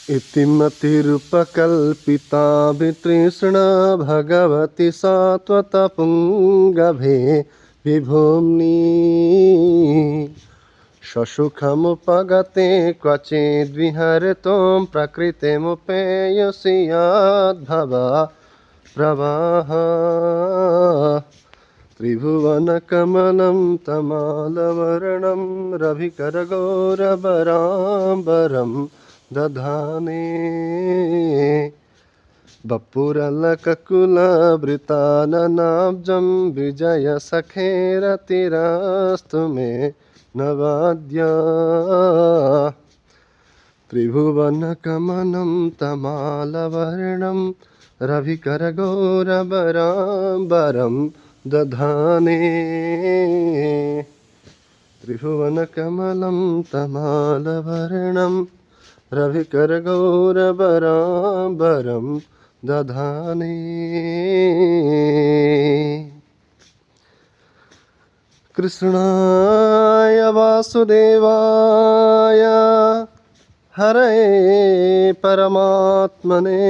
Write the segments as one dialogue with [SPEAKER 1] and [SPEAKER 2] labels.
[SPEAKER 1] इति मतिरुपकल्पिता वितृष्णा भगवति सात्वतपुङ्गभे विभूम्नि ससुखमुपगते क्वचिद्विहरतुं प्रकृतिमुपेयसि यद्भव प्रवाह त्रिभुवनकमलं तमालवर्णं रविकरगौरवराम्बरं दधाने बपुरलककुलवृताननाब्जं विजयसखेरतिरस्तु मे नवाद्या त्रिभुवनकमलं तमालवर्णं रविकरगौरवराम्बरं दधाने त्रिभुवनकमलं तमालवर्णं रविकरगौरवराम्बरं दधाने। कृष्णाय वासुदेवाय हरये परमात्मने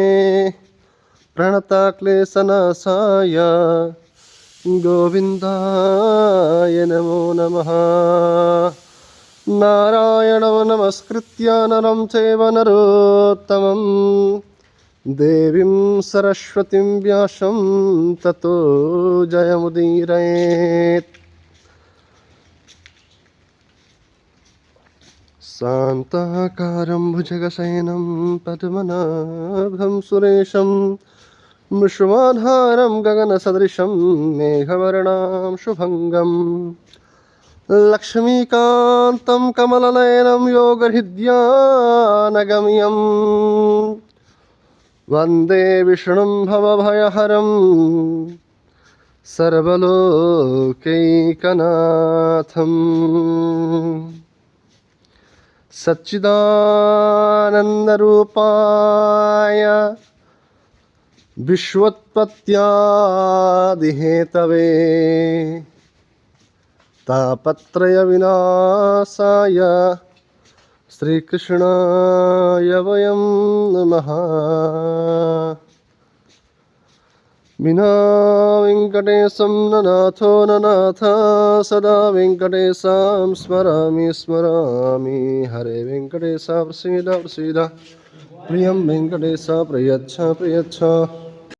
[SPEAKER 1] प्रणतक्लेशनाशाय गोविन्दाय नमो नमः। नारायणं नमस्कृत्य नरं चैव नरोत्तमं देवीं सरस्वतीं व्यासं ततो जयमुदीरयेत्। शान्ताकारं भुजगशयनं पद्मनाभं सुरेशं विश्वाधारं गगनसदृशं मेघवर्णां शुभङ्गं लक्ष्मीकान्तं कमलनयनं योगहृद्यानगम्यं वन्दे विष्णुं भवभयहरं सर्वलोकैकनाथम्। सच्चिदानन्दरूपाय विश्वोत्पत्त्यादिहेतवे तापत्रयविनाशाय श्रीकृष्णाय वयं नमः। विना वेङ्कटेशं ननाथो ननाथा सदा वेङ्कटेशं स्मरामि स्मरामि। हरे वेङ्कटेश प्रसीद प्रसीद प्रियं वेङ्कटेश प्रयच्छ प्रयच्छ।